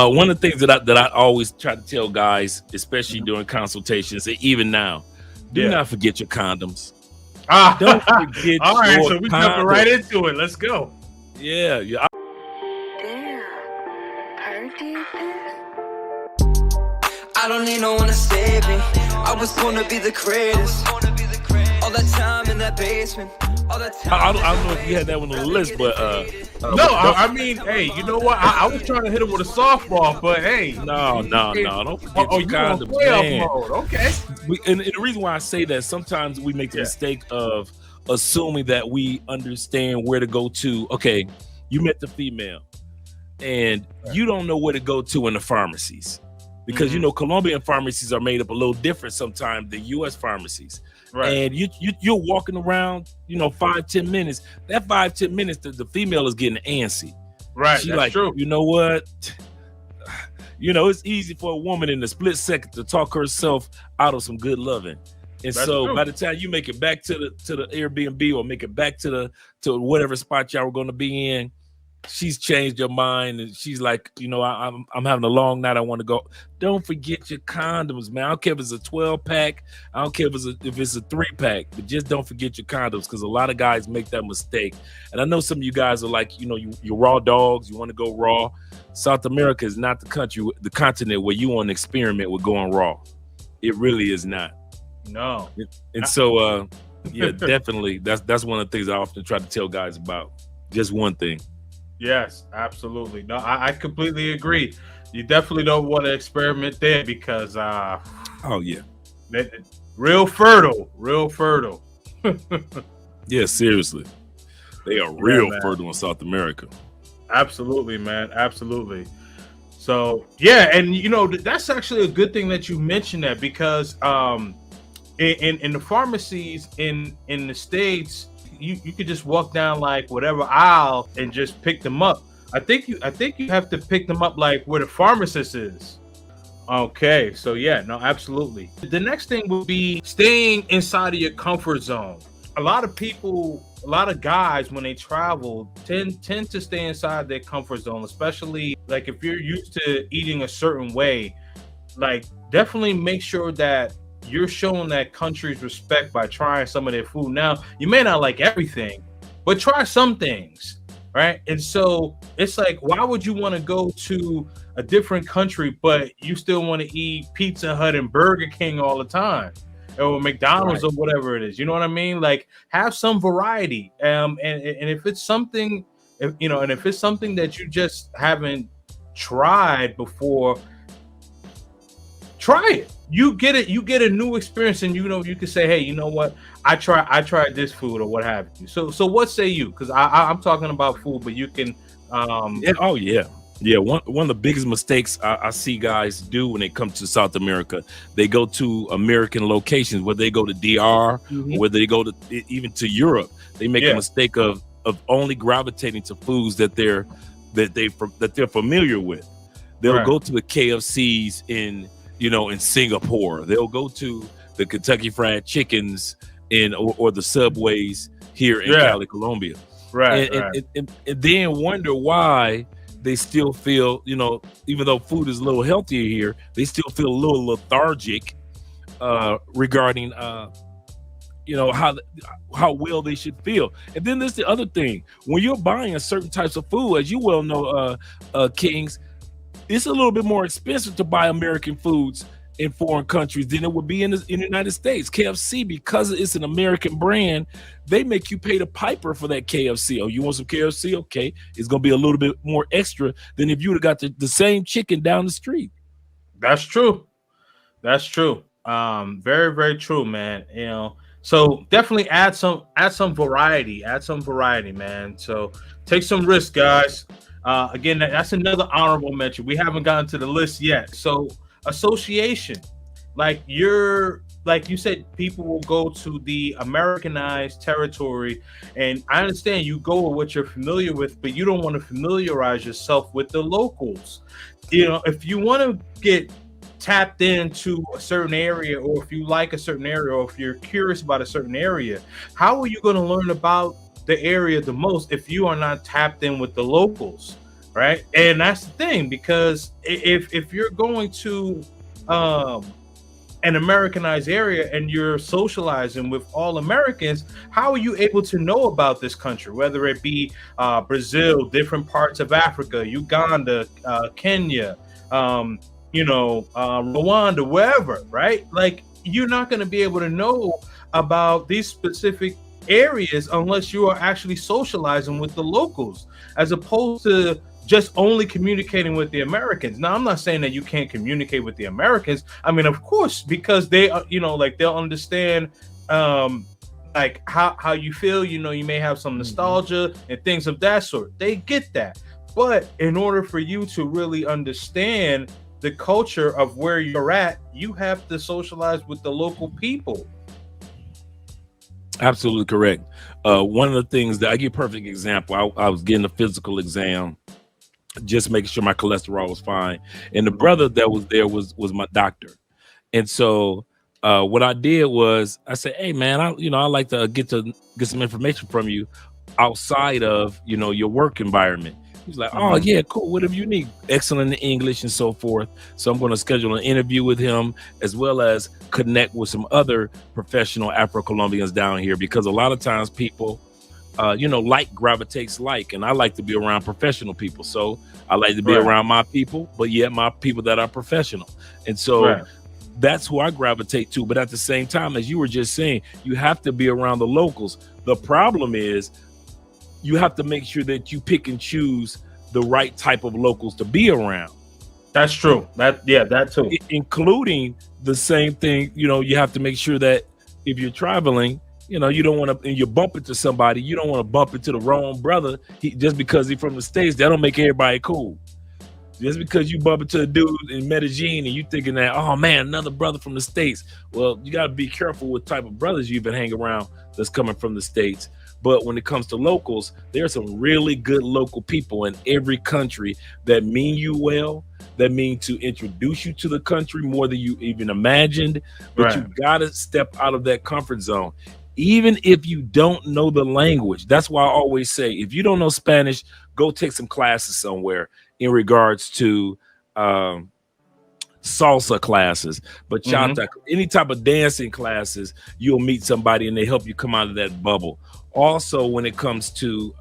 One of the things that I always try to tell guys, especially during consultations, and even now, do Yeah. not forget your condoms. Ah, Don't forget all right. your So we jumping condoms. right into it. Let's go. Yeah, yeah. I don't need no one to save me. I was gonna be the greatest. All that time in that basement. All that time. I don't know if you had that one on the list, but No, I mean, hey, you know what? I was trying to hit him with a softball, but hey, no, don't forget oh, your you on condoms, playoff man. mode? Okay. And the reason why I say that, sometimes we make the mistake of assuming that we understand where to go to. Okay, you met the female, and you don't know where to go to in the pharmacies, because you know Colombian pharmacies are made up a little different sometimes than U.S. pharmacies. Right. And you're walking around, 5-10 minutes. That 5-10 minutes, the female is getting antsy. Right. She's that's like, true. you know what? It's easy for a woman in a split second to talk herself out of some good loving. And that's so true. By the time you make it back to the Airbnb, or make it back to whatever spot y'all were going to be in, she's changed her mind, and she's like, I'm having a long night, I want to go. Don't forget your condoms, man. I don't care if it's a 12-pack. I don't care if it's a 3-pack, but just don't forget your condoms, because a lot of guys make that mistake. And I know some of you guys are like, you're raw dogs, you want to go raw. South America is not the continent where you want to experiment with going raw. It really is not. No. And so yeah, definitely that's one of the things I often try to tell guys about. Just one thing. Yes, absolutely. No, I completely agree. You definitely don't want to experiment there, because oh yeah, real fertile. Yeah, seriously, they are real fertile in South America. Absolutely, man. Absolutely. So yeah, and that's actually a good thing that you mentioned that, because in the pharmacies in the States, you could just walk down like whatever aisle and just pick them up. I think you have to pick them up like where the pharmacist is. Okay, so yeah, no, absolutely. The next thing would be staying inside of your comfort zone. A lot of guys, when they travel, tend to stay inside their comfort zone, especially like if you're used to eating a certain way. Like, definitely make sure that you're showing that country's respect by trying some of their food. Now, you may not like everything, but try some things, right? And so it's like, why would you want to go to a different country, but you still want to eat Pizza Hut and Burger King all the time, or McDonald's, right, or whatever it is? You know what I mean? Like, have some variety. And if it's something, and if it's something that you just haven't tried before, try it. You get a new experience, and you can say, hey, you know what, I tried this food, or what have you. So what say you? Because I'm talking about food, but you can one of the biggest mistakes I see guys do when they come to South America, they go to American locations, where they go to DR, or whether they go to even to Europe. They make a mistake of only gravitating to foods that they're familiar with. They'll go to the KFCs in Singapore. They'll go to the Kentucky Fried Chickens or the Subways here in Cali, Colombia. Right. And then wonder why they still feel, even though food is a little healthier here, they still feel a little lethargic regarding how well they should feel. And then there's the other thing. When you're buying a certain types of food, as you well know, Kings, it's a little bit more expensive to buy American foods in foreign countries than it would be in the United States. KFC, because it's an American brand, they make you pay the piper for that KFC. Oh, you want some KFC? Okay, it's going to be a little bit more extra than if you would have got the same chicken down the street. That's true. Very, very true, man. So definitely add some variety. Man. So take some risks, guys. Again, that's another honorable mention. We haven't gotten to the list yet. So association, like you said, people will go to the Americanized territory, and I understand you go with what you're familiar with, but you don't want to familiarize yourself with the locals. If you want to get tapped into a certain area, or if you like a certain area, or if you're curious about a certain area, how are you going to learn about the area the most if you are not tapped in with the locals, right? And that's the thing, because if you're going to an Americanized area and you're socializing with all Americans, how are you able to know about this country, whether it be Brazil, different parts of Africa, Uganda, Kenya, Rwanda, wherever, right? Like, you're not going to be able to know about these specific areas unless you are actually socializing with the locals, as opposed to just only communicating with the Americans. Now, I'm not saying that you can't communicate with the Americans. I mean, of course, because they are, like, they'll understand like how you feel. You may have some nostalgia and things of that sort. They get that. But in order for you to really understand the culture of where you're at, you have to socialize with the local people. Absolutely correct. One of the things that I give a perfect example, I was getting a physical exam, just making sure my cholesterol was fine. And the brother that was there was my doctor. And so what I did was I said, hey man, I like to get some information from you outside of, your work environment. He's like, oh yeah, cool. Whatever you need. Excellent in English and so forth. So I'm going to schedule an interview with him, as well as connect with some other professional Afro-Colombians down here, because a lot of times people, like gravitates like, and I like to be around professional people. So I like to be around my people, but yet my people that are professional. And so that's who I gravitate to. But at the same time, as you were just saying, you have to be around the locals. The problem is you have to make sure that you pick and choose the right type of locals to be around. That's true. That too. Including the same thing, you have to make sure that if you're traveling, you don't want to, and you bump into somebody, you don't want to bump into the wrong brother. Just because he's from the States, that don't make everybody cool. Just because you bump into a dude in Medellin and you thinking that, oh man, another brother from the States. Well, you got to be careful what type of brothers you've been hanging around that's coming from the States. But when it comes to locals, there are some really good local people in every country that mean you well, that mean to introduce you to the country more than you even imagined. But you got to step out of that comfort zone. Even if you don't know the language. That's why I always say, if you don't know Spanish, go take some classes somewhere in regards to salsa classes, bachata, any type of dancing classes. You'll meet somebody and they help you come out of that bubble. Also, when it comes to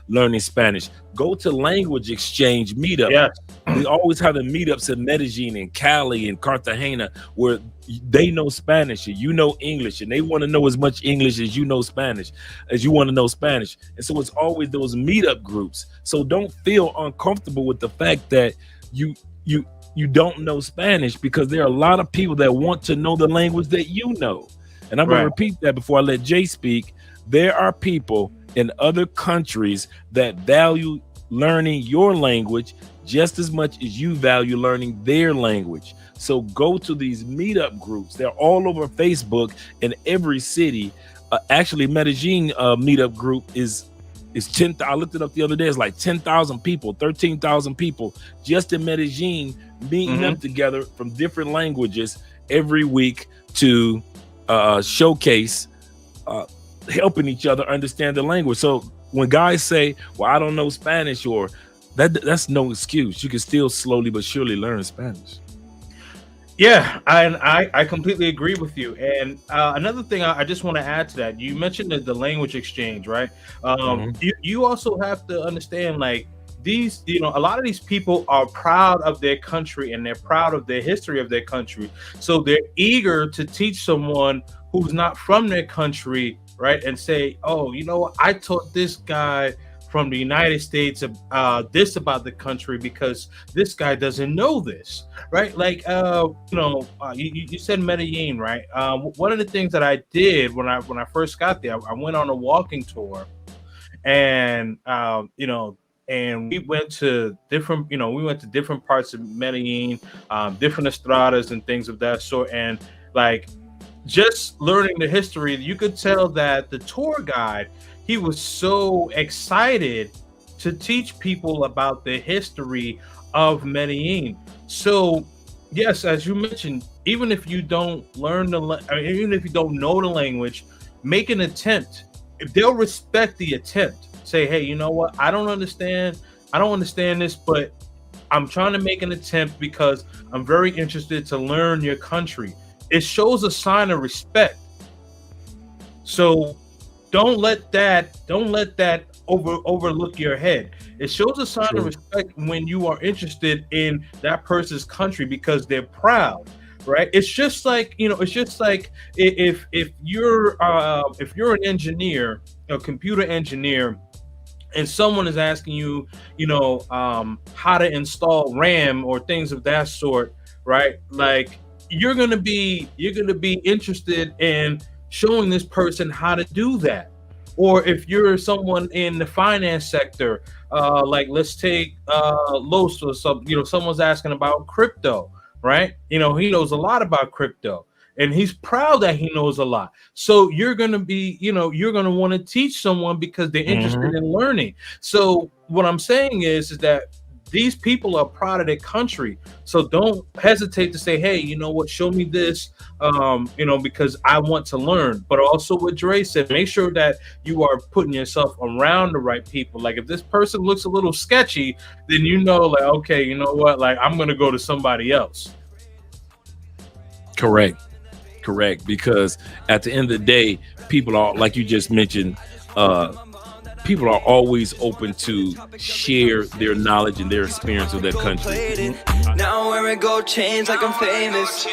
learning Spanish, go to language exchange meetups. Yes. We always have the meetups in Medellin and Cali and Cartagena where they know Spanish and you know English, and they want to know as much English as you know Spanish, as you want to know Spanish. And so it's always those meetup groups. So don't feel uncomfortable with the fact that you don't know Spanish, because there are a lot of people that want to know the language that you know. And I'm going to repeat that before I let Jay speak. There are people in other countries that value learning your language just as much as you value learning their language. So go to these meetup groups. They're all over Facebook in every city. Actually, Medellin meetup group is 10. I looked it up the other day. It's like 10,000 people, 13,000 people just in Medellin meeting up together from different languages every week to showcase helping each other understand the language. So when guys say, well, I don't know Spanish, or that's no excuse. You can still slowly but surely learn Spanish. Yeah, I completely agree with you. And another thing I just want to add to that, you mentioned the language exchange, right? You also have to understand, like, these, a lot of these people are proud of their country and they're proud of their history of their country. So they're eager to teach someone who's not from their country, right? And say, oh, I taught this guy from the United States this about the country because this guy doesn't know this, right? Like, you said Medellin, right? One of the things that I did when I first got there, I went on a walking tour, and and we went to different parts of Medellin, different estradas and things of that sort, and like just learning the history, you could tell that the tour guide, he was so excited to teach people about the history of Medellin. So, yes, as you mentioned, even if you don't even if you don't know the language, make an attempt. If they'll respect the attempt, say, hey, you know what? I don't understand I don't understand this, but I'm trying to make an attempt because I'm very interested to learn your country. It shows a sign of respect. So don't let that overlook your head. It shows a sign of respect when you are interested in that person's country because they're proud, right? It's just like, you know, it's just like if you're an engineer, a computer engineer, and someone is asking you, you know, how to install RAM or things of that sort, right? Like you're gonna be interested in showing this person how to do that. Or if you're someone in the finance sector, like let's take Los or some, you know, someone's asking about crypto, right? You know, he knows a lot about crypto. And he's proud that he knows a lot. So you're going to be, you know, you're going to want to teach someone because they're interested in learning. So what I'm saying is that these people are proud of their country. So don't hesitate to say, hey, you know what, show me this, you know, because I want to learn. But also what Dre said, make sure that you are putting yourself around the right people. Like if this person looks a little sketchy, then you know, like, okay, you know what, like I'm going to go to somebody else. Correct, because at the end of the day, people are, like you just mentioned, people are always open to share their knowledge and their experience of their country. Now I'm wearing gold chains like I'm famous.